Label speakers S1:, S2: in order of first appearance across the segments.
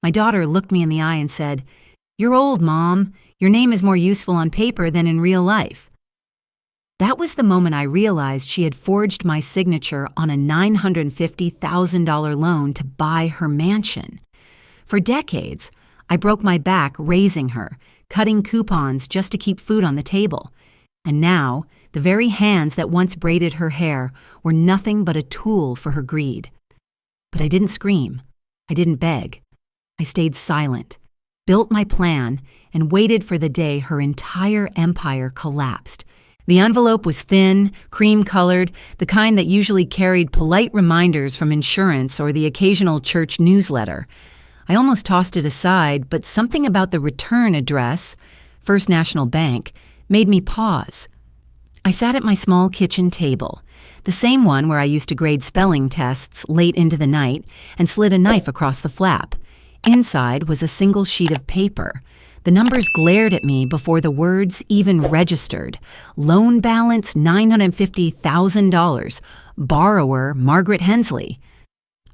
S1: My daughter looked me in the eye and said, "You're old, Mom. Your name is more useful on paper than in real life." That was the moment I realized she had forged my signature on a $950,000 loan to buy her mansion. For decades, I broke my back raising her, cutting coupons just to keep food on the table. And now, the very hands that once braided her hair were nothing but a tool for her greed. But I didn't scream. I didn't beg. I stayed silent, built my plan, and waited for the day her entire empire collapsed. The envelope was thin, cream-colored, the kind that usually carried polite reminders from insurance or the occasional church newsletter. I almost tossed it aside, but something about the return address, First National Bank, made me pause. I sat at my small kitchen table, the same one where I used to grade spelling tests late into the night, and slid a knife across the flap. Inside was a single sheet of paper. The numbers glared at me before the words even registered. Loan balance $950,000. Borrower Margaret Hensley.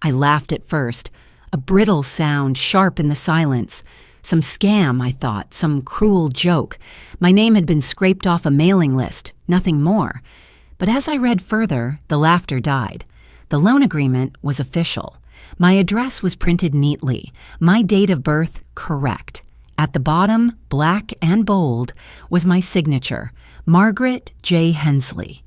S1: I laughed at first, a brittle sound sharp in the silence. Some scam, I thought, some cruel joke. My name had been scraped off a mailing list, nothing more. But as I read further, the laughter died. The loan agreement was official. My address was printed neatly, my date of birth correct. At the bottom, black and bold, was my signature, Margaret J. Hensley.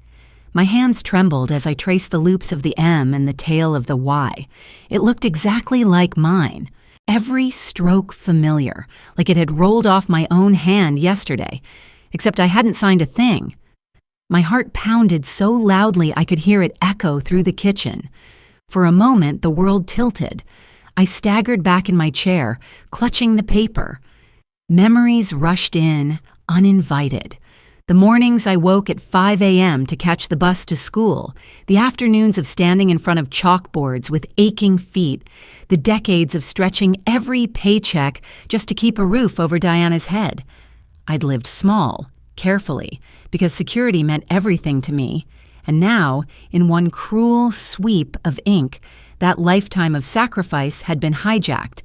S1: My hands trembled as I traced the loops of the M and the tail of the Y. It looked exactly like mine. Every stroke familiar, like it had rolled off my own hand yesterday, except I hadn't signed a thing. My heart pounded so loudly I could hear it echo through the kitchen. For a moment, the world tilted. I staggered back in my chair, clutching the paper. Memories rushed in, uninvited. The mornings I woke at 5 a.m. to catch the bus to school, the afternoons of standing in front of chalkboards with aching feet, the decades of stretching every paycheck just to keep a roof over Diana's head. I'd lived small, carefully, because security meant everything to me, and now, in one cruel sweep of ink, that lifetime of sacrifice had been hijacked.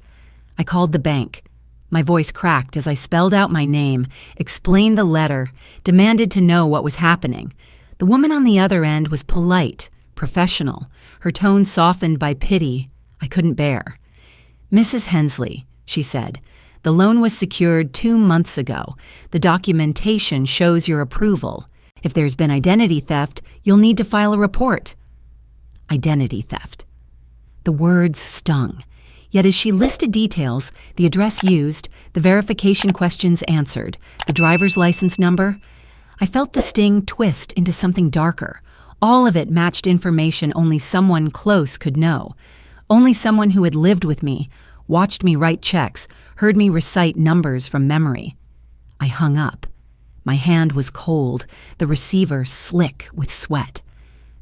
S1: I called the bank. My voice cracked as I spelled out my name, explained the letter, demanded to know what was happening. The woman on the other end was polite, professional, her tone softened by pity I couldn't bear. "Mrs. Hensley," she said, "the loan was secured 2 months ago. The documentation shows your approval. If there's been identity theft, you'll need to file a report." Identity theft. The words stung. Yet as she listed details, the address used, the verification questions answered, the driver's license number, I felt the sting twist into something darker. All of it matched information only someone close could know. Only someone who had lived with me, watched me write checks, heard me recite numbers from memory. I hung up. My hand was cold, the receiver slick with sweat.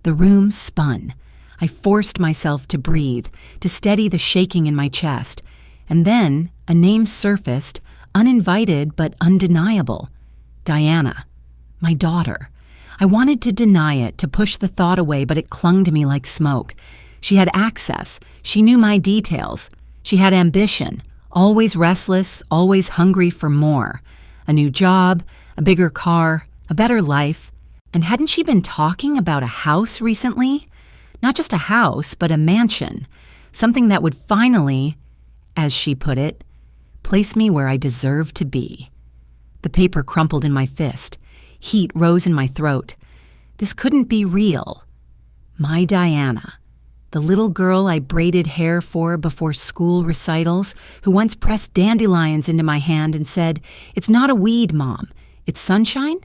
S1: The room spun. I forced myself to breathe, to steady the shaking in my chest. And then a name surfaced, uninvited but undeniable. Diana, my daughter. I wanted to deny it, to push the thought away, but it clung to me like smoke. She had access. She knew my details. She had ambition, always restless, always hungry for more. A new job, a bigger car, a better life. And hadn't she been talking about a house recently? Not just a house, but a mansion. Something that would finally, as she put it, place me where I deserved to be. The paper crumpled in my fist. Heat rose in my throat. This couldn't be real. My Diana, the little girl I braided hair for before school recitals, who once pressed dandelions into my hand and said, "It's not a weed, Mom. It's sunshine?"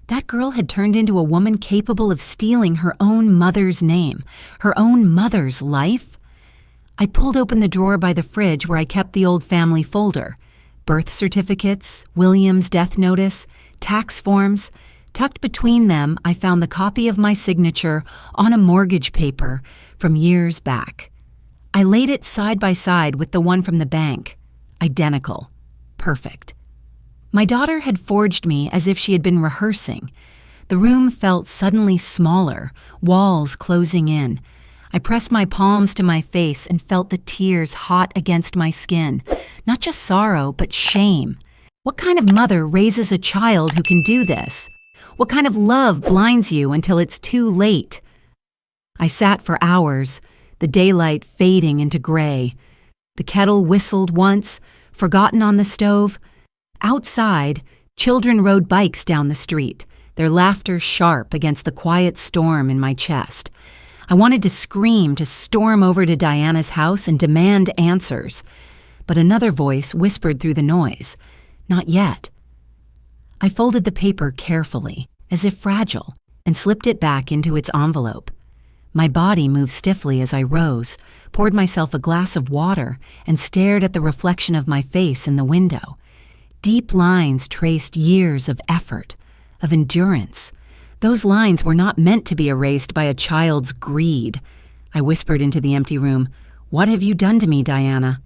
S1: That girl had turned into a woman capable of stealing her own mother's name, her own mother's life. I pulled open the drawer by the fridge where I kept the old family folder. Birth certificates, William's death notice, tax forms. Tucked between them, I found the copy of my signature on a mortgage paper from years back. I laid it side by side with the one from the bank. Identical. Perfect. My daughter had forged me as if she had been rehearsing. The room felt suddenly smaller, walls closing in. I pressed my palms to my face and felt the tears hot against my skin. Not just sorrow, but shame. What kind of mother raises a child who can do this? What kind of love blinds you until it's too late? I sat for hours, the daylight fading into gray. The kettle whistled once, forgotten on the stove. Outside, children rode bikes down the street, their laughter sharp against the quiet storm in my chest. I wanted to scream, to storm over to Diana's house and demand answers. But another voice whispered through the noise, "Not yet." I folded the paper carefully, as if fragile, and slipped it back into its envelope. My body moved stiffly as I rose, poured myself a glass of water, and stared at the reflection of my face in the window. Deep lines traced years of effort, of endurance. Those lines were not meant to be erased by a child's greed. I whispered into the empty room, "What have you done to me, Diana?"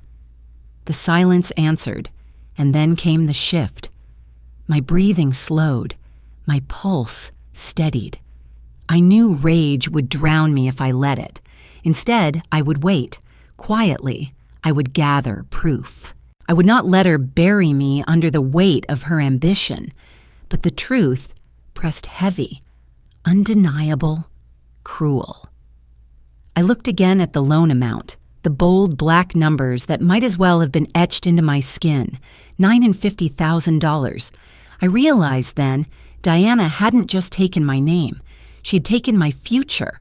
S1: The silence answered, and then came the shift. My breathing slowed, my pulse steadied. I knew rage would drown me if I let it. Instead, I would wait. Quietly, I would gather proof. I would not let her bury me under the weight of her ambition. But the truth pressed heavy, undeniable, cruel. I looked again at the loan amount, the bold black numbers that might as well have been etched into my skin, $950,000. I realized then Diana hadn't just taken my name. She'd taken my future.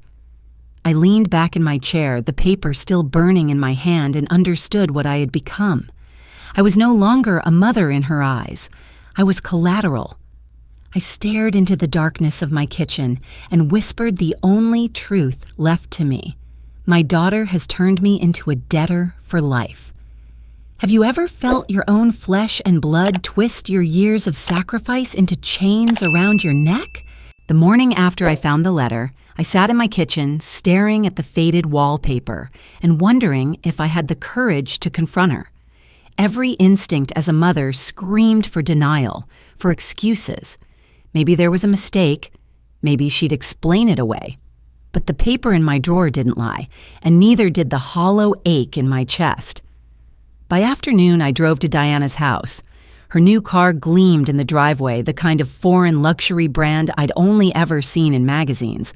S1: I leaned back in my chair, the paper still burning in my hand, and understood what I had become. I was no longer a mother in her eyes. I was collateral. I stared into the darkness of my kitchen and whispered the only truth left to me. My daughter has turned me into a debtor for life. Have you ever felt your own flesh and blood twist your years of sacrifice into chains around your neck? The morning after I found the letter, I sat in my kitchen staring at the faded wallpaper and wondering if I had the courage to confront her. Every instinct as a mother screamed for denial, for excuses. Maybe there was a mistake. Maybe she'd explain it away. But the paper in my drawer didn't lie, and neither did the hollow ache in my chest. By afternoon, I drove to Diana's house. Her new car gleamed in the driveway, the kind of foreign luxury brand I'd only ever seen in magazines.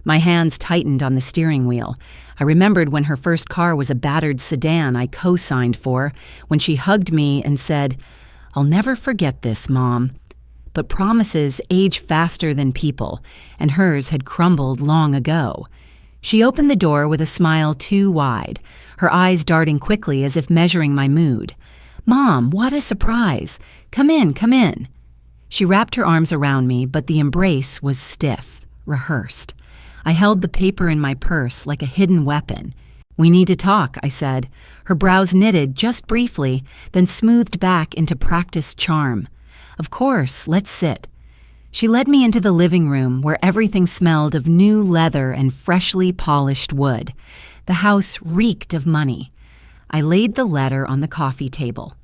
S1: My hands tightened on the steering wheel. I remembered when her first car was a battered sedan I co-signed for, when she hugged me and said, "I'll never forget this, Mom." But promises age faster than people, and hers had crumbled long ago. She opened the door with a smile too wide, her eyes darting quickly as if measuring my mood. "Mom, what a surprise! Come in, come in." She wrapped her arms around me, but the embrace was stiff, rehearsed. I held the paper in my purse like a hidden weapon. "We need to talk," I said. Her brows knitted just briefly, then smoothed back into practiced charm. "Of course, let's sit." She led me into the living room where everything smelled of new leather and freshly polished wood. The house reeked of money. I laid the letter on the coffee table.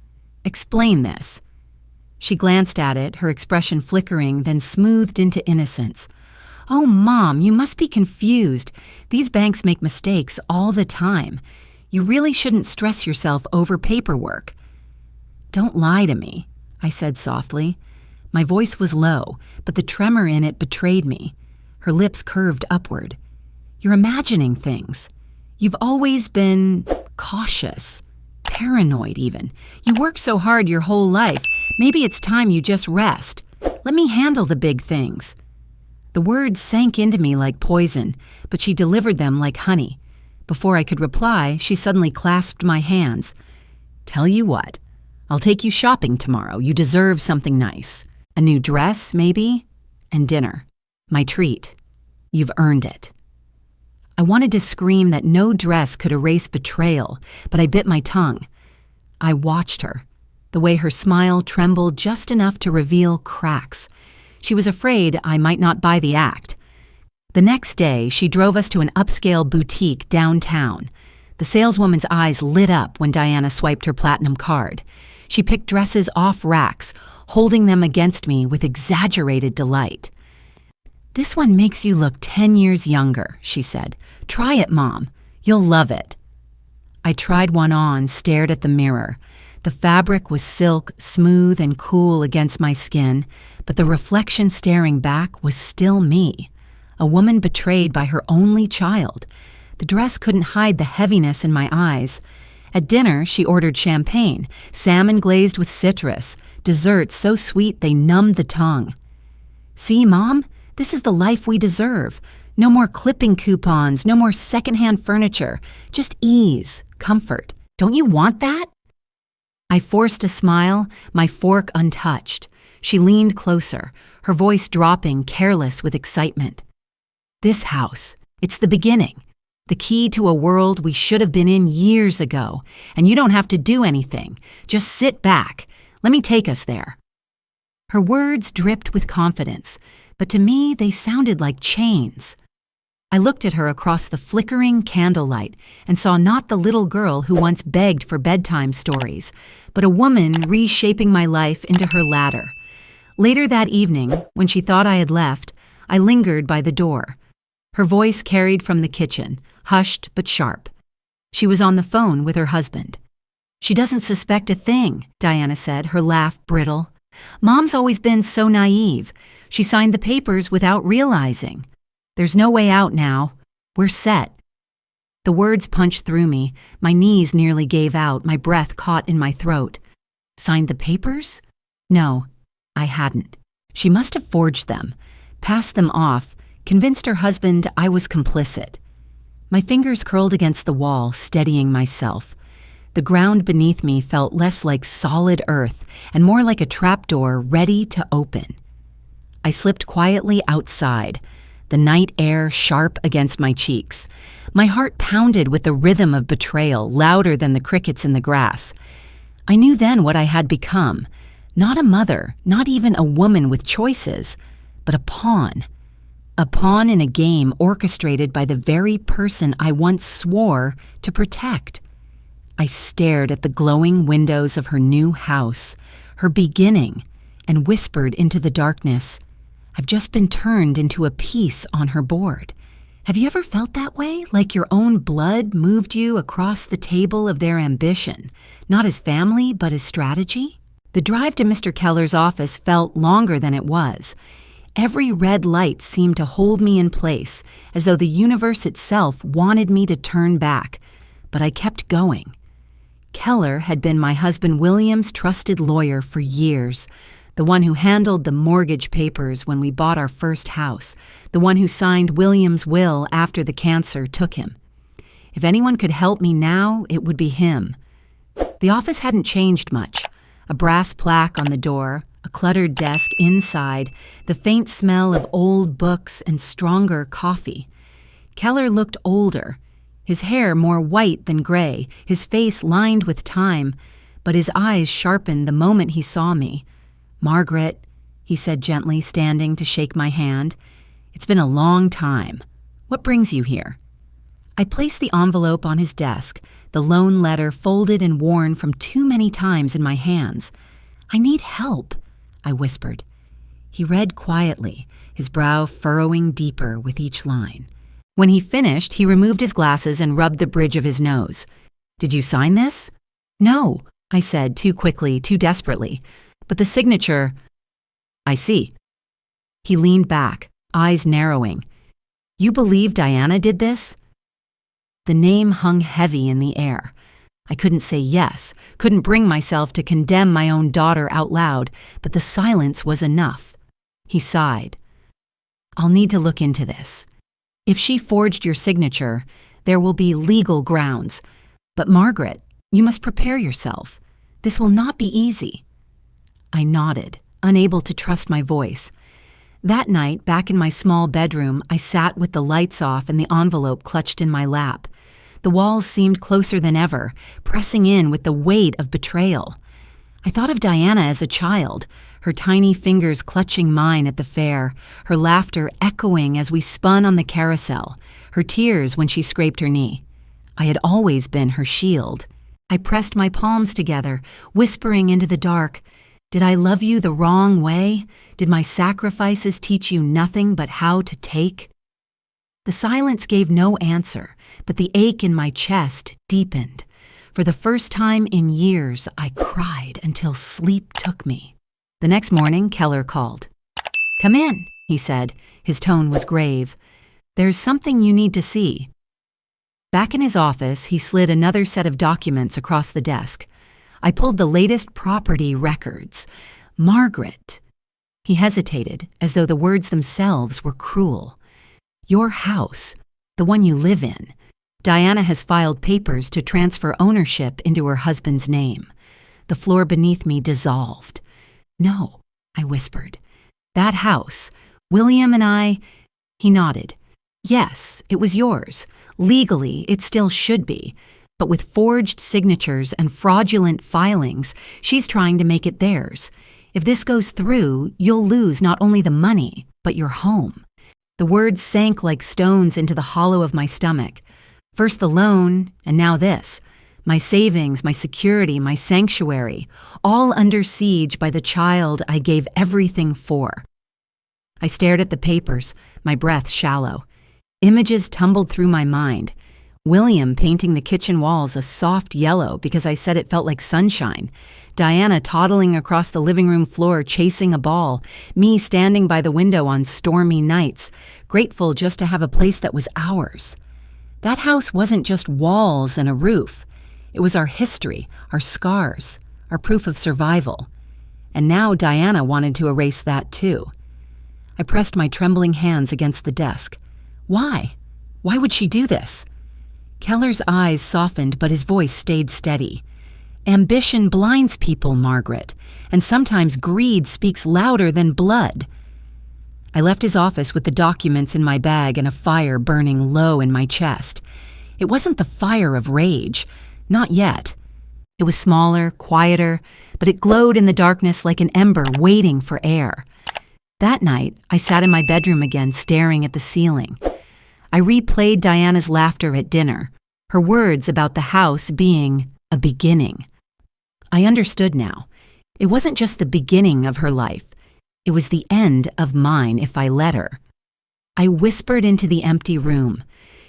S1: "Explain this." She glanced at it, her expression flickering, then smoothed into innocence. "Oh, Mom, you must be confused. These banks make mistakes all the time. You really shouldn't stress yourself over paperwork." "Don't lie to me," I said softly. My voice was low, but the tremor in it betrayed me. Her lips curved upward. "You're imagining things. You've always been cautious, paranoid even. You worked so hard your whole life. Maybe it's time you just rest. Let me handle the big things." The words sank into me like poison, but she delivered them like honey. Before I could reply, she suddenly clasped my hands. "Tell you what, I'll take you shopping tomorrow. You deserve something nice. A new dress, maybe? And dinner. My treat. You've earned it." I wanted to scream that no dress could erase betrayal, but I bit my tongue. I watched her, the way her smile trembled just enough to reveal cracks. She was afraid I might not buy the act. The next day, she drove us to an upscale boutique downtown. The saleswoman's eyes lit up when Diana swiped her platinum card. She picked dresses off racks, holding them against me with exaggerated delight. "This one makes you look 10 years younger," she said. "Try it, Mom. You'll love it." I tried one on, stared at the mirror. The fabric was silk, smooth and cool against my skin, but the reflection staring back was still me, a woman betrayed by her only child. The dress couldn't hide the heaviness in my eyes. At dinner, she ordered champagne, salmon glazed with citrus, desserts so sweet they numbed the tongue. "See, Mom? This is the life we deserve. No more clipping coupons, no more secondhand furniture. Just ease, comfort. Don't you want that?" I forced a smile, my fork untouched. She leaned closer, her voice dropping, careless with excitement. "This house, it's the beginning. The key to a world we should have been in years ago, and you don't have to do anything. Just sit back. Let me take us there." Her words dripped with confidence, but to me they sounded like chains. I looked at her across the flickering candlelight and saw not the little girl who once begged for bedtime stories, but a woman reshaping my life into her ladder. Later that evening, when she thought I had left, I lingered by the door. Her voice carried from the kitchen, hushed but sharp. She was on the phone with her husband. "She doesn't suspect a thing," Diana said, her laugh brittle. "Mom's always been so naive. She signed the papers without realizing. There's no way out now. We're set." The words punched through me. My knees nearly gave out, my breath caught in my throat. Signed the papers? No, I hadn't. She must have forged them, passed them off, convinced her husband I was complicit. My fingers curled against the wall, steadying myself. The ground beneath me felt less like solid earth and more like a trapdoor ready to open. I slipped quietly outside, the night air sharp against my cheeks. My heart pounded with the rhythm of betrayal, louder than the crickets in the grass. I knew then what I had become. Not a mother, not even a woman with choices, but a pawn. A pawn in a game orchestrated by the very person I once swore to protect. I stared at the glowing windows of her new house, her beginning, and whispered into the darkness, "I've just been turned into a piece on her board." Have you ever felt that way, like your own blood moved you across the table of their ambition, not as family, but as strategy? The drive to Mr. Keller's office felt longer than it was. Every red light seemed to hold me in place, as though the universe itself wanted me to turn back. But I kept going. Keller had been my husband William's trusted lawyer for years, the one who handled the mortgage papers when we bought our first house, the one who signed William's will after the cancer took him. If anyone could help me now, it would be him. The office hadn't changed much. A brass plaque on the door, a cluttered desk inside, the faint smell of old books and stronger coffee. Keller looked older, his hair more white than gray, his face lined with time, but his eyes sharpened the moment he saw me. "Margaret," he said gently, standing to shake my hand. "It's been a long time. What brings you here?" I placed the envelope on his desk, the lone letter folded and worn from too many times in my hands. "I need help," I whispered. He read quietly, his brow furrowing deeper with each line. When he finished, he removed his glasses and rubbed the bridge of his nose. "Did you sign this?" "No," I said, too quickly, too desperately. "But the signature—" "I see." He leaned back, eyes narrowing. "You believe Diana did this?" The name hung heavy in the air. I couldn't say yes, couldn't bring myself to condemn my own daughter out loud, but the silence was enough. He sighed. "I'll need to look into this. If she forged your signature, there will be legal grounds. But Margaret, you must prepare yourself. This will not be easy." I nodded, unable to trust my voice. That night, back in my small bedroom, I sat with the lights off and the envelope clutched in my lap. The walls seemed closer than ever, pressing in with the weight of betrayal. I thought of Diana as a child, her tiny fingers clutching mine at the fair, her laughter echoing as we spun on the carousel, her tears when she scraped her knee. I had always been her shield. I pressed my palms together, whispering into the dark, Did I love you the wrong way? Did my sacrifices teach you nothing but how to take? The silence gave no answer, but the ache in my chest deepened. For the first time in years, I cried until sleep took me. The next morning, Keller called. "Come in," he said. His tone was grave. "There's something you need to see." Back in his office, he slid another set of documents across the desk. I pulled the latest property records. Margaret. He hesitated, as though the words themselves were cruel. "Your house, the one you live in. Diana has filed papers to transfer ownership into her husband's name." The floor beneath me dissolved. "No," I whispered. "That house, William and I—" He nodded. "Yes, it was yours. Legally, it still should be. But with forged signatures and fraudulent filings, she's trying to make it theirs. If this goes through, you'll lose not only the money, but your home." The words sank like stones into the hollow of my stomach. First the loan, and now this. My savings, my security, my sanctuary, all under siege by the child I gave everything for. I stared at the papers, my breath shallow. Images tumbled through my mind. William painting the kitchen walls a soft yellow because I said it felt like sunshine. Diana toddling across the living room floor chasing a ball. Me standing by the window on stormy nights, grateful just to have a place that was ours. That house wasn't just walls and a roof. It was our history, our scars, our proof of survival. And now Diana wanted to erase that too. I pressed my trembling hands against the desk. Why? Why would she do this? Keller's eyes softened, but his voice stayed steady. "Ambition blinds people, Margaret, and sometimes greed speaks louder than blood." I left his office with the documents in my bag and a fire burning low in my chest. It wasn't the fire of rage. Not yet. It was smaller, quieter, but it glowed in the darkness like an ember waiting for air. That night, I sat in my bedroom again, staring at the ceiling. I replayed Diana's laughter at dinner, her words about the house being a beginning. I understood now. It wasn't just the beginning of her life. It was the end of mine if I let her. I whispered into the empty room.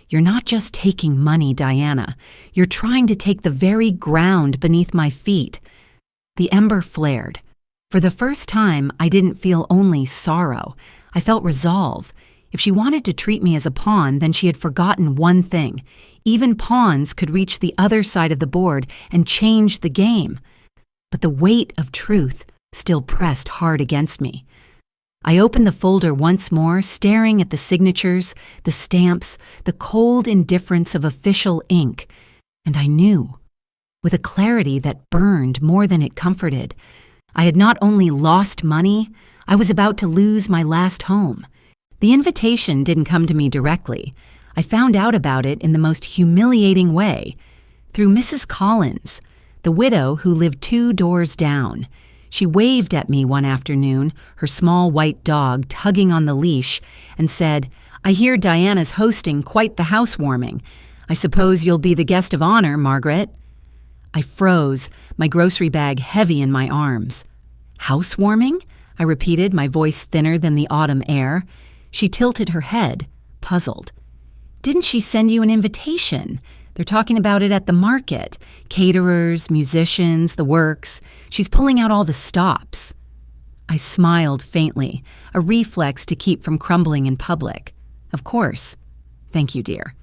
S1: "You're not just taking money, Diana. You're trying to take the very ground beneath my feet." The ember flared. For the first time, I didn't feel only sorrow. I felt resolve. If she wanted to treat me as a pawn, then she had forgotten one thing. Even pawns could reach the other side of the board and change the game. But the weight of truth still pressed hard against me. I opened the folder once more, staring at the signatures, the stamps, the cold indifference of official ink, and I knew, with a clarity that burned more than it comforted, I had not only lost money, I was about to lose my last home. The invitation didn't come to me directly. I found out about it in the most humiliating way, through Mrs. Collins, the widow who lived 2 doors down. She waved at me one afternoon, her small white dog tugging on the leash, and said, "I hear Diana's hosting quite the housewarming. I suppose you'll be the guest of honor, Margaret." I froze, my grocery bag heavy in my arms. "Housewarming?" I repeated, my voice thinner than the autumn air. She tilted her head, puzzled. "Didn't she send you an invitation? They're talking about it at the market. Caterers, musicians, the works. She's pulling out all the stops." I smiled faintly, a reflex to keep from crumbling in public. "Of course. Thank you, dear."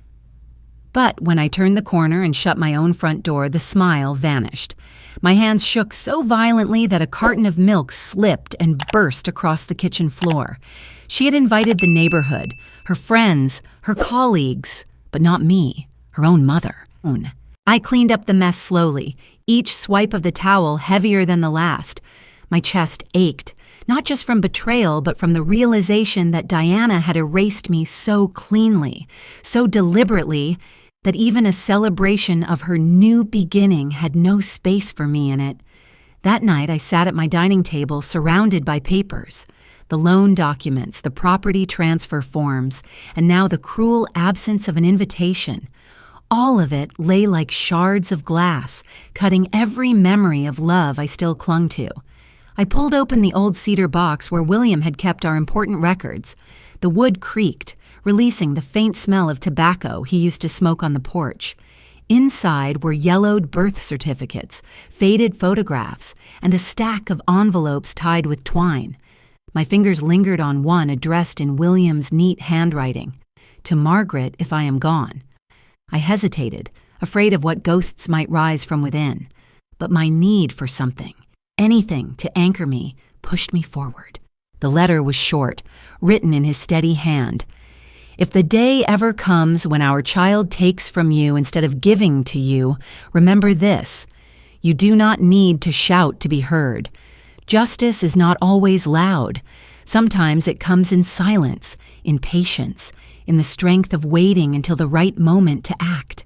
S1: But when I turned the corner and shut my own front door, the smile vanished. My hands shook so violently that a carton of milk slipped and burst across the kitchen floor. She had invited the neighborhood, her friends, her colleagues, but not me, her own mother. I cleaned up the mess slowly, each swipe of the towel heavier than the last. My chest ached, not just from betrayal, but from the realization that Diana had erased me so cleanly, so deliberately, that even a celebration of her new beginning had no space for me in it. That night, I sat at my dining table surrounded by papers, the loan documents, the property transfer forms, and now the cruel absence of an invitation. All of it lay like shards of glass, cutting every memory of love I still clung to. I pulled open the old cedar box where William had kept our important records. The wood creaked, releasing the faint smell of tobacco he used to smoke on the porch. Inside were yellowed birth certificates, faded photographs, and a stack of envelopes tied with twine. My fingers lingered on one addressed in William's neat handwriting. To Margaret, if I am gone. I hesitated, afraid of what ghosts might rise from within. But my need for something, anything to anchor me, pushed me forward. The letter was short, written in his steady hand. If the day ever comes when our child takes from you instead of giving to you, remember this. You do not need to shout to be heard. Justice is not always loud. Sometimes it comes in silence, in patience, in the strength of waiting until the right moment to act.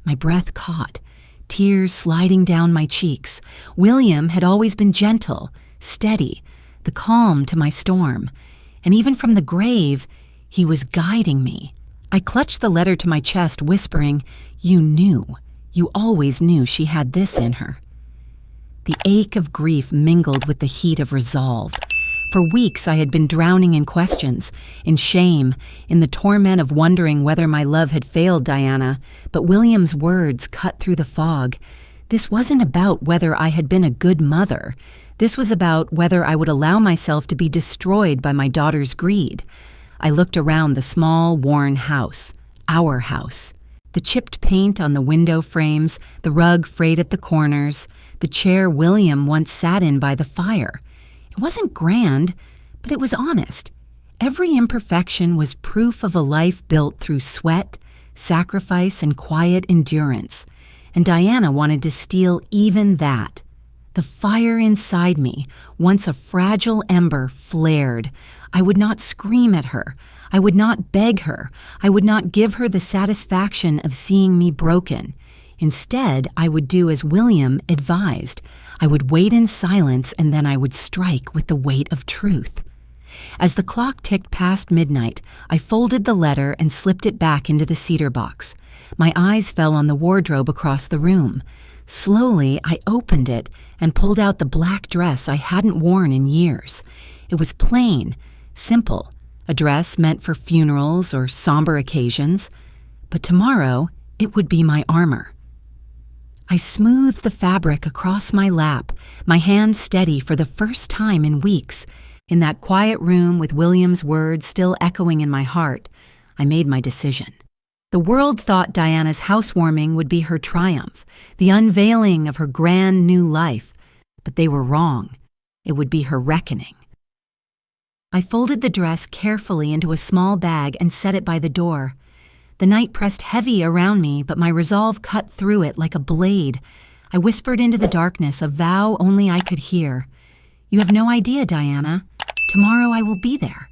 S1: My breath caught, tears sliding down my cheeks. William had always been gentle, steady, the calm to my storm. And even from the grave, he was guiding me. I clutched the letter to my chest, whispering, "You knew. You always knew she had this in her." The ache of grief mingled with the heat of resolve. For weeks I had been drowning in questions, in shame, in the torment of wondering whether my love had failed Diana, but William's words cut through the fog. This wasn't about whether I had been a good mother. This was about whether I would allow myself to be destroyed by my daughter's greed. I looked around the small, worn house, our house. The chipped paint on the window frames, the rug frayed at the corners, the chair William once sat in by the fire. It wasn't grand, but it was honest. Every imperfection was proof of a life built through sweat, sacrifice, and quiet endurance. And Diana wanted to steal even that. The fire inside me, once a fragile ember, flared. I would not scream at her. I would not beg her. I would not give her the satisfaction of seeing me broken. Instead, I would do as William advised. I would wait in silence, and then I would strike with the weight of truth. As the clock ticked past midnight, I folded the letter and slipped it back into the cedar box. My eyes fell on the wardrobe across the room. Slowly, I opened it and pulled out the black dress I hadn't worn in years. It was plain, simple, a dress meant for funerals or somber occasions. But tomorrow, it would be my armor. I smoothed the fabric across my lap, my hands steady for the first time in weeks. In that quiet room with William's words still echoing in my heart, I made my decision. The world thought Diana's housewarming would be her triumph, the unveiling of her grand new life, but they were wrong. It would be her reckoning. I folded the dress carefully into a small bag and set it by the door. The night pressed heavy around me, but my resolve cut through it like a blade. I whispered into the darkness a vow only I could hear. "You have no idea, Diana. Tomorrow I will be there."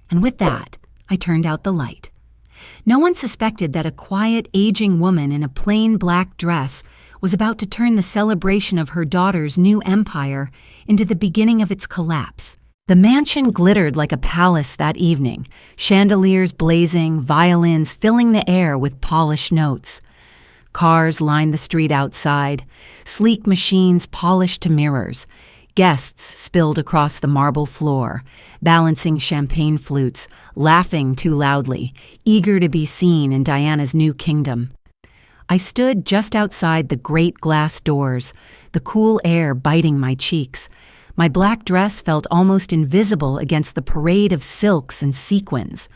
S1: And with that, I turned out the light. No one suspected that a quiet, aging woman in a plain black dress was about to turn the celebration of her daughter's new empire into the beginning of its collapse. The mansion glittered like a palace that evening, chandeliers blazing, violins filling the air with polished notes. Cars lined the street outside, sleek machines polished to mirrors. Guests spilled across the marble floor, balancing champagne flutes, laughing too loudly, eager to be seen in Diana's new kingdom. I stood just outside the great glass doors, the cool air biting my cheeks. My black dress felt almost invisible against the parade of silks and sequins.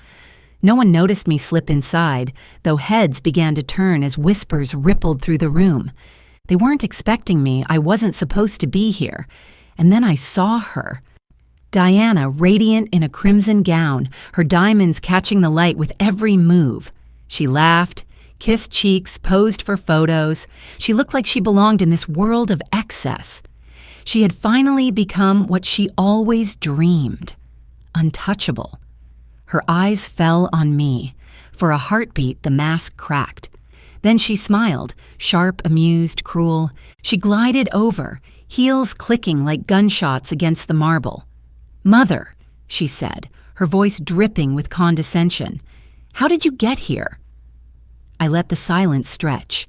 S1: No one noticed me slip inside, though heads began to turn as whispers rippled through the room. They weren't expecting me. I wasn't supposed to be here. And then I saw her. Diana, radiant in a crimson gown, her diamonds catching the light with every move. She laughed, kissed cheeks, posed for photos. She looked like she belonged in this world of excess. She had finally become what she always dreamed, untouchable. Her eyes fell on me. For a heartbeat, the mask cracked. Then she smiled, sharp, amused, cruel. She glided over, heels clicking like gunshots against the marble. "Mother," she said, her voice dripping with condescension. "How did you get here?" I let the silence stretch.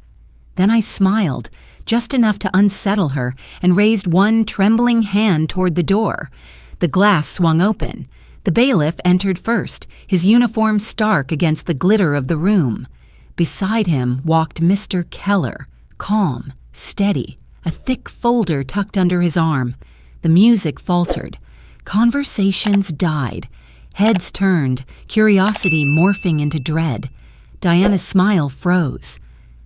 S1: Then I smiled, just enough to unsettle her, and raised one trembling hand toward the door. The glass swung open. The bailiff entered first, his uniform stark against the glitter of the room. Beside him walked Mr. Keller, calm, steady, a thick folder tucked under his arm. The music faltered. Conversations died. Heads turned, curiosity morphing into dread. Diana's smile froze.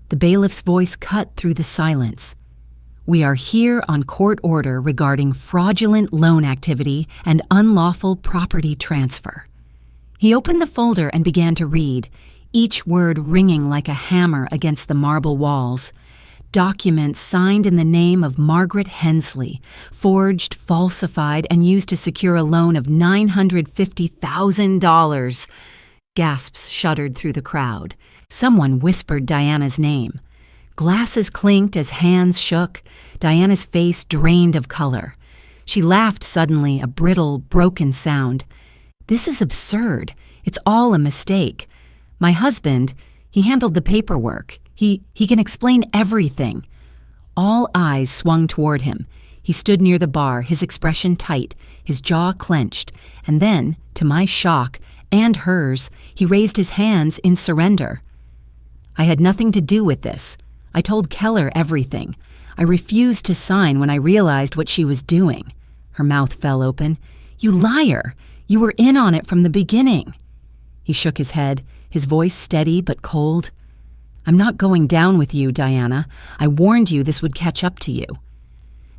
S1: The bailiff's voice cut through the silence. "We are here on court order regarding fraudulent loan activity and unlawful property transfer." He opened the folder and began to read, each word ringing like a hammer against the marble walls. Documents signed in the name of Margaret Hensley, forged, falsified, and used to secure a loan of $950,000. Gasps shuddered through the crowd. Someone whispered Diana's name. Glasses clinked as hands shook. Diana's face drained of color. She laughed suddenly, a brittle, broken sound. "This is absurd. It's all a mistake. My husband, he handled the paperwork. He can explain everything." All eyes swung toward him. He stood near the bar, his expression tight, his jaw clenched, and then, to my shock, and hers, he raised his hands in surrender. "I had nothing to do with this. I told Keller everything. I refused to sign when I realized what she was doing." Her mouth fell open. "You liar! You were in on it from the beginning." He shook his head, his voice steady but cold. "I'm not going down with you, Diana. I warned you this would catch up to you."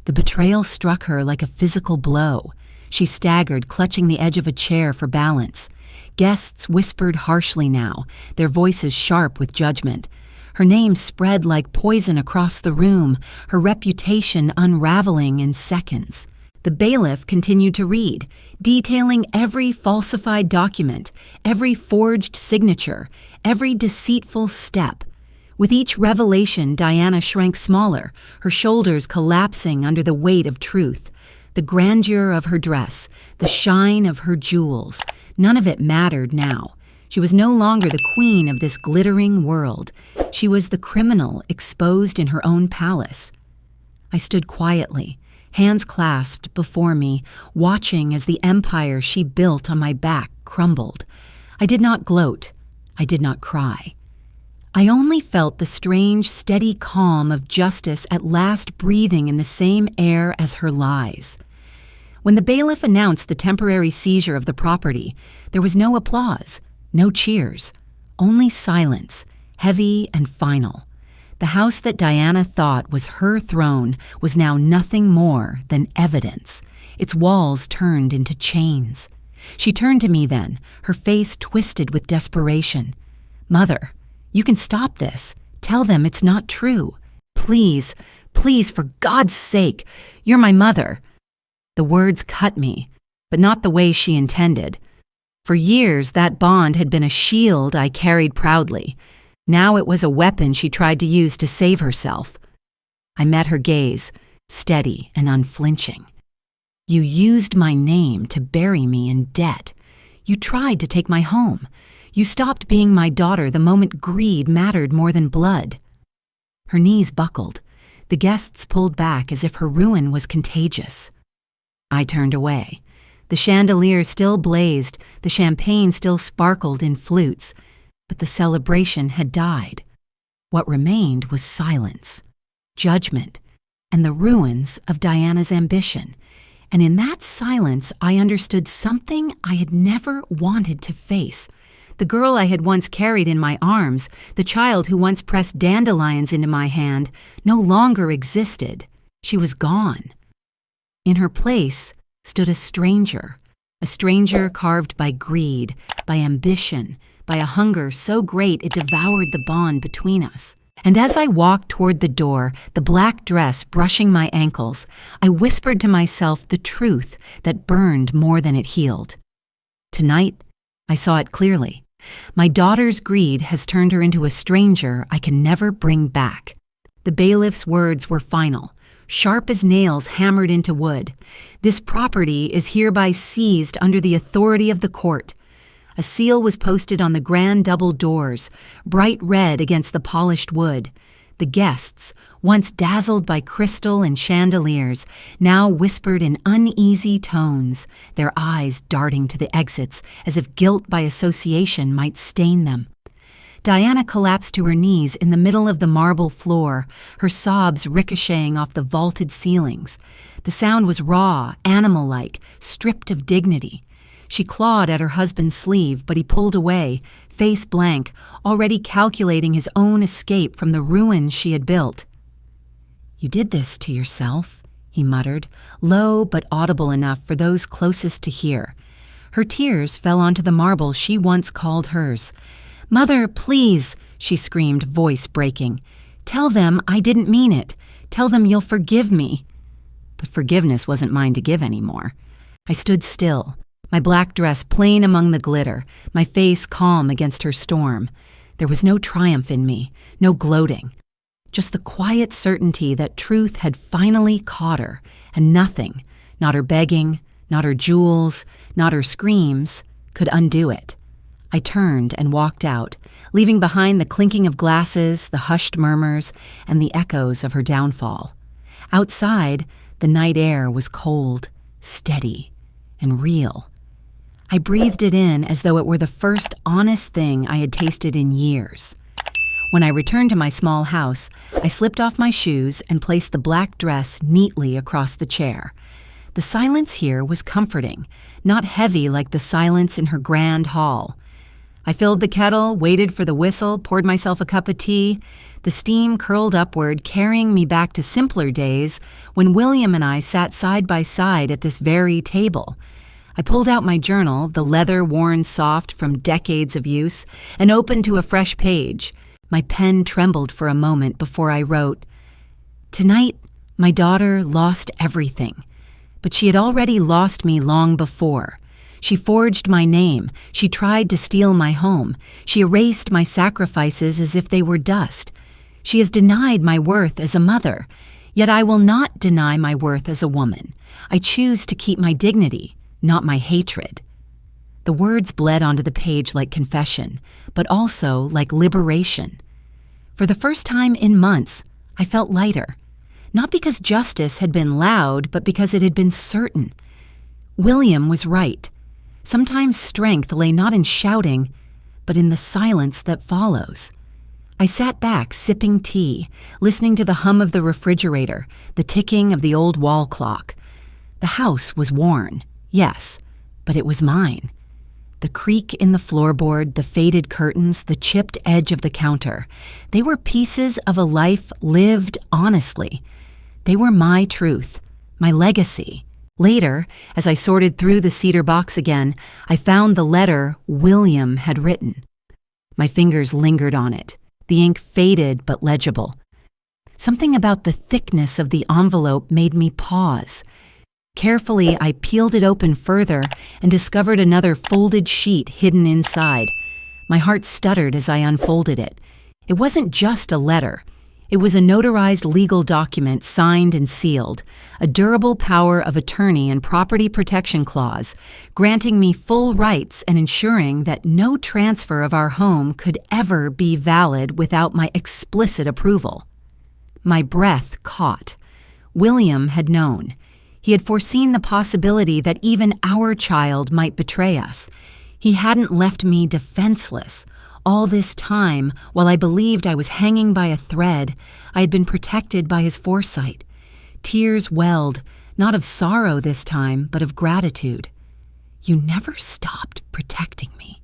S1: The betrayal struck her like a physical blow. She staggered, clutching the edge of a chair for balance. Guests whispered harshly now, their voices sharp with judgment. Her name spread like poison across the room, her reputation unraveling in seconds. The bailiff continued to read, detailing every falsified document, every forged signature, every deceitful step. With each revelation, Diana shrank smaller, her shoulders collapsing under the weight of truth. The grandeur of her dress, the shine of her jewels, none of it mattered now. She was no longer the queen of this glittering world. She was the criminal exposed in her own palace. I stood quietly, hands clasped before me, watching as the empire she built on my back crumbled. I did not gloat. I did not cry. I only felt the strange, steady calm of justice at last breathing in the same air as her lies. When the bailiff announced the temporary seizure of the property, there was no applause, no cheers, only silence, heavy and final. The house that Diana thought was her throne was now nothing more than evidence. Its walls turned into chains. She turned to me then, her face twisted with desperation. "Mother, you can stop this. Tell them it's not true. Please, please, for God's sake, you're my mother." The words cut me, but not the way she intended. For years, that bond had been a shield I carried proudly. Now it was a weapon she tried to use to save herself. I met her gaze, steady and unflinching. "You used my name to bury me in debt. You tried to take my home. You stopped being my daughter the moment greed mattered more than blood." Her knees buckled. The guests pulled back as if her ruin was contagious. I turned away. The chandelier still blazed, the champagne still sparkled in flutes, but the celebration had died. What remained was silence, judgment, and the ruins of Diana's ambition. And in that silence, I understood something I had never wanted to face. The girl I had once carried in my arms, the child who once pressed dandelions into my hand, no longer existed. She was gone. In her place stood a stranger carved by greed, by ambition, by a hunger so great it devoured the bond between us. And as I walked toward the door, the black dress brushing my ankles, I whispered to myself the truth that burned more than it healed. Tonight, I saw it clearly. My daughter's greed has turned her into a stranger I can never bring back. The bailiff's words were final, sharp as nails hammered into wood. This property is hereby seized under the authority of the court. A seal was posted on the grand double doors, bright red against the polished wood. The guests, once dazzled by crystal and chandeliers, now whispered in uneasy tones, their eyes darting to the exits as if guilt by association might stain them. Diana collapsed to her knees in the middle of the marble floor, her sobs ricocheting off the vaulted ceilings. The sound was raw, animal-like, stripped of dignity. She clawed at her husband's sleeve, but he pulled away, face blank, already calculating his own escape from the ruin she had built. "You did this to yourself," he muttered, low but audible enough for those closest to hear. Her tears fell onto the marble she once called hers. "Mother, please," she screamed, voice breaking. "Tell them I didn't mean it. Tell them you'll forgive me." But forgiveness wasn't mine to give anymore. I stood still, my black dress plain among the glitter, my face calm against her storm. There was no triumph in me, no gloating. Just the quiet certainty that truth had finally caught her, and nothing, not her begging, not her jewels, not her screams, could undo it. I turned and walked out, leaving behind the clinking of glasses, the hushed murmurs, and the echoes of her downfall. Outside, the night air was cold, steady, and real. I breathed it in as though it were the first honest thing I had tasted in years. When I returned to my small house, I slipped off my shoes and placed the black dress neatly across the chair. The silence here was comforting, not heavy like the silence in her grand hall. I filled the kettle, waited for the whistle, poured myself a cup of tea. The steam curled upward, carrying me back to simpler days when William and I sat side by side at this very table. I pulled out my journal, the leather worn soft from decades of use, and opened to a fresh page. My pen trembled for a moment before I wrote, "Tonight, my daughter lost everything, but she had already lost me long before. She forged my name. She tried to steal my home. She erased my sacrifices as if they were dust. She has denied my worth as a mother. Yet I will not deny my worth as a woman. I choose to keep my dignity, not my hatred." The words bled onto the page like confession, but also like liberation. For the first time in months, I felt lighter. Not because justice had been loud, but because it had been certain. William was right. Sometimes strength lay not in shouting, but in the silence that follows. I sat back, sipping tea, listening to the hum of the refrigerator, the ticking of the old wall clock. The house was worn, yes, but it was mine. The creak in the floorboard, the faded curtains, the chipped edge of the counter. They were pieces of a life lived honestly. They were my truth, my legacy. Later, as I sorted through the cedar box again, I found the letter William had written. My fingers lingered on it, the ink faded but legible. Something about the thickness of the envelope made me pause. Carefully, I peeled it open further and discovered another folded sheet hidden inside. My heart stuttered as I unfolded it. It wasn't just a letter. It was a notarized legal document signed and sealed, a durable power of attorney and property protection clause, granting me full rights and ensuring that no transfer of our home could ever be valid without my explicit approval. My breath caught. William had known. He had foreseen the possibility that even our child might betray us. He hadn't left me defenseless. All this time, while I believed I was hanging by a thread, I had been protected by his foresight. Tears welled, not of sorrow this time, but of gratitude. "You never stopped protecting me."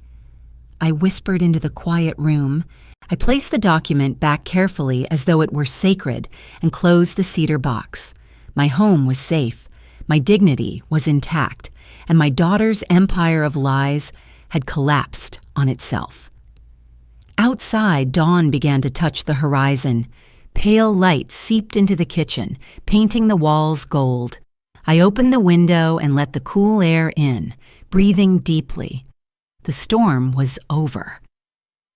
S1: I whispered into the quiet room. I placed the document back carefully as though it were sacred and closed the cedar box. My home was safe, my dignity was intact, and my daughter's empire of lies had collapsed on itself. Outside, dawn began to touch the horizon. Pale light seeped into the kitchen, painting the walls gold. I opened the window and let the cool air in, breathing deeply. The storm was over.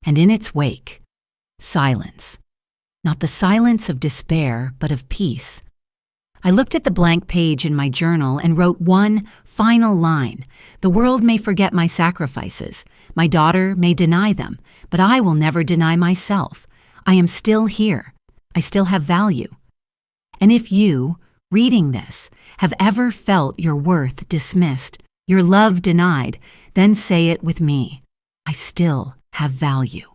S1: And in its wake, silence. Not the silence of despair, but of peace. I looked at the blank page in my journal and wrote one final line. "The world may forget my sacrifices. My daughter may deny them, but I will never deny myself. I am still here. I still have value. And if you, reading this, have ever felt your worth dismissed, your love denied, then say it with me. I still have value.